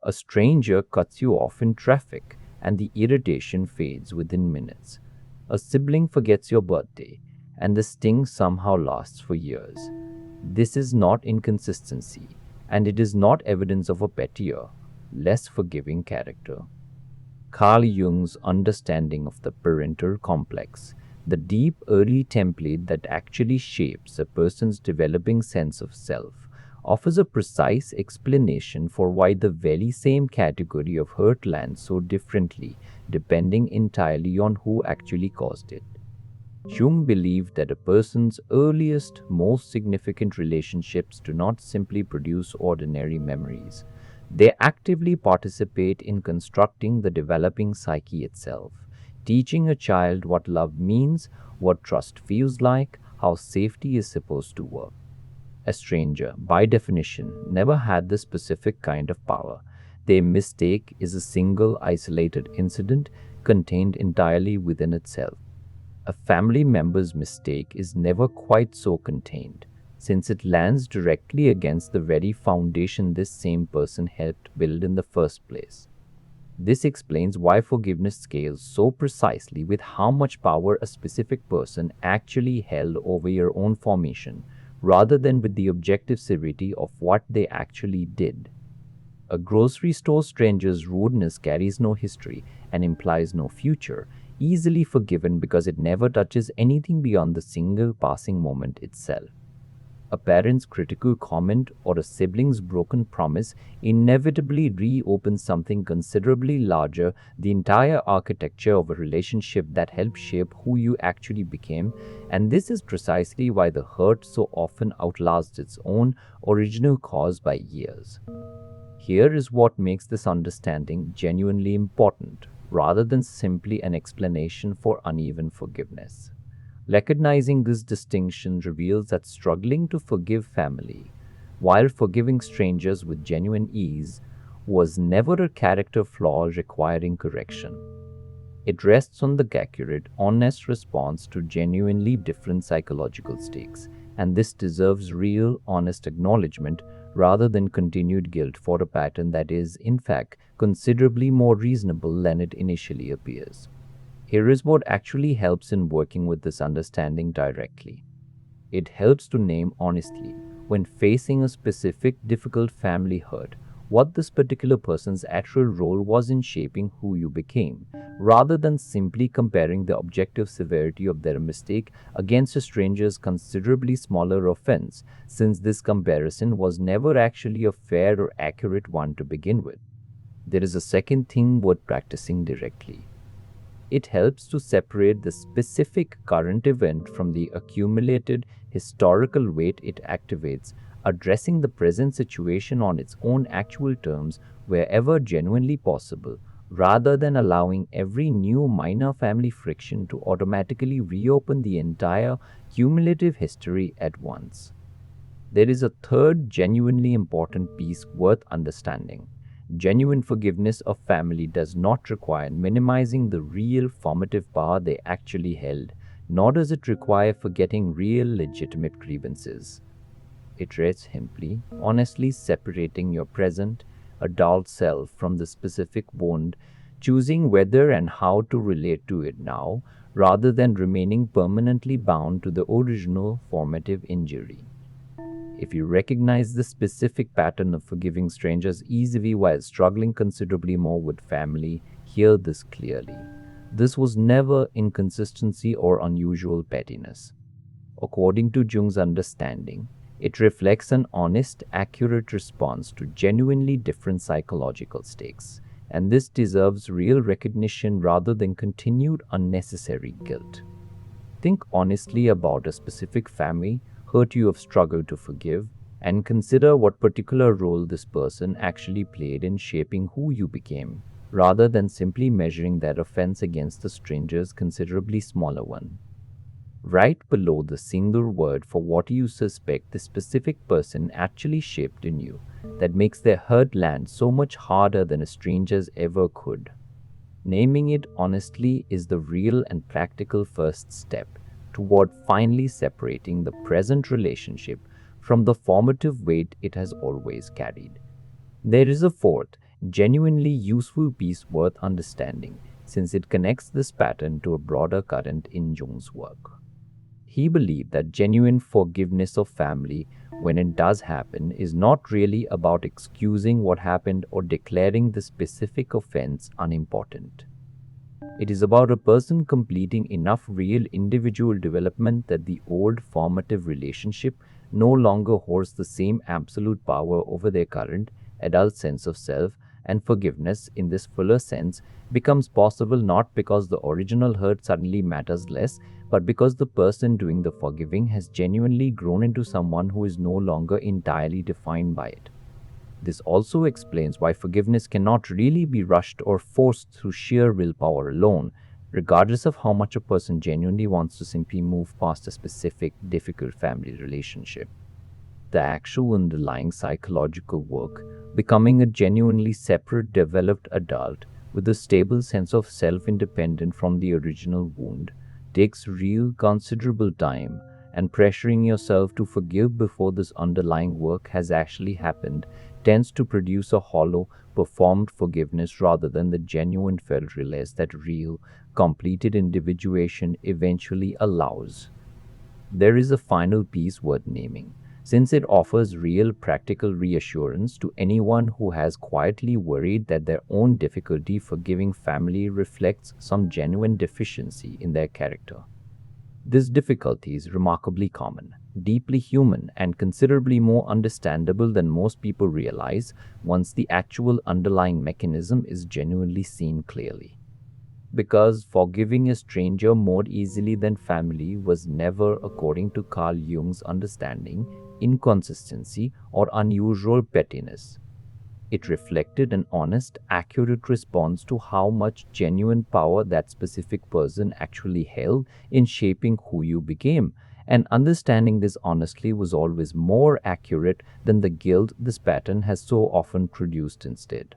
A stranger cuts you off in traffic, and the irritation fades within minutes. A sibling forgets your birthday, and the sting somehow lasts for years. This is not inconsistency, and it is not evidence of a pettier, less forgiving character. Carl Jung's understanding of the parental complex, the deep early template that actually shapes a person's developing sense of self, offers a precise explanation for why the very same category of hurt lands so differently, depending entirely on who actually caused it. Jung believed that a person's earliest, most significant relationships do not simply produce ordinary memories. They actively participate in constructing the developing psyche itself, teaching a child what love means, what trust feels like, how safety is supposed to work. A stranger, by definition, never had this specific kind of power. Their mistake is a single, isolated incident contained entirely within itself. A family member's mistake is never quite so contained, since it lands directly against the very foundation this same person helped build in the first place. This explains why forgiveness scales so precisely with how much power a specific person actually held over your own formation, rather than with the objective severity of what they actually did. A grocery store stranger's rudeness carries no history and implies no future, easily forgiven because it never touches anything beyond the single passing moment itself. A parent's critical comment or a sibling's broken promise inevitably reopens something considerably larger, the entire architecture of a relationship that helped shape who you actually became, and this is precisely why the hurt so often outlasts its own original cause by years. Here is what makes this understanding genuinely important, rather than simply an explanation for uneven forgiveness. Recognizing this distinction reveals that struggling to forgive family, while forgiving strangers with genuine ease, was never a character flaw requiring correction. It rests on the accurate, honest response to genuinely different psychological stakes, and this deserves real, honest acknowledgement rather than continued guilt for a pattern that is, in fact, considerably more reasonable than it initially appears. Here is what actually helps in working with this understanding directly. It helps to name honestly, when facing a specific difficult family hurt, what this particular person's actual role was in shaping who you became, rather than simply comparing the objective severity of their mistake against a stranger's considerably smaller offense, since this comparison was never actually a fair or accurate one to begin with. There is a second thing worth practicing directly. It helps to separate the specific current event from the accumulated historical weight it activates, addressing the present situation on its own actual terms wherever genuinely possible, rather than allowing every new minor family friction to automatically reopen the entire cumulative history at once. There is a third genuinely important piece worth understanding. Genuine forgiveness of family does not require minimizing the real formative power they actually held, nor does it require forgetting real legitimate grievances. It rests simply, honestly separating your present, adult self from the specific wound, choosing whether and how to relate to it now, rather than remaining permanently bound to the original formative injury. If you recognize the specific pattern of forgiving strangers easily while struggling considerably more with family, hear this clearly. This was never inconsistency or unusual pettiness. According to Jung's understanding, it reflects an honest, accurate response to genuinely different psychological stakes, and this deserves real recognition rather than continued unnecessary guilt. Think honestly about a specific family hurt you have struggled to forgive, and consider what particular role this person actually played in shaping who you became, rather than simply measuring that offense against the stranger's considerably smaller one. Right below the single word for what you suspect the specific person actually shaped in you, that makes their hurt land so much harder than a stranger's ever could. Naming it honestly is the real and practical first step toward finally separating the present relationship from the formative weight it has always carried. There is a fourth, genuinely useful piece worth understanding, since it connects this pattern to a broader current in Jung's work. He believed that genuine forgiveness of family, when it does happen, is not really about excusing what happened or declaring the specific offense unimportant. It is about a person completing enough real individual development that the old formative relationship no longer holds the same absolute power over their current adult sense of self, and forgiveness in this fuller sense becomes possible not because the original hurt suddenly matters less, but because the person doing the forgiving has genuinely grown into someone who is no longer entirely defined by it. This also explains why forgiveness cannot really be rushed or forced through sheer willpower alone, regardless of how much a person genuinely wants to simply move past a specific, difficult family relationship. The actual underlying psychological work, becoming a genuinely separate, developed adult with a stable sense of self independent from the original wound, takes real, considerable time, and pressuring yourself to forgive before this underlying work has actually happened tends to produce a hollow, performed forgiveness rather than the genuine felt release that real, completed individuation eventually allows. There is a final piece worth naming, since it offers real practical reassurance to anyone who has quietly worried that their own difficulty forgiving family reflects some genuine deficiency in their character. This difficulty is remarkably common, deeply human, and considerably more understandable than most people realize once the actual underlying mechanism is genuinely seen clearly. Because forgiving a stranger more easily than family was never, according to Carl Jung's understanding, inconsistency or unusual pettiness. It reflected an honest, accurate response to how much genuine power that specific person actually held in shaping who you became, and understanding this honestly was always more accurate than the guilt this pattern has so often produced instead.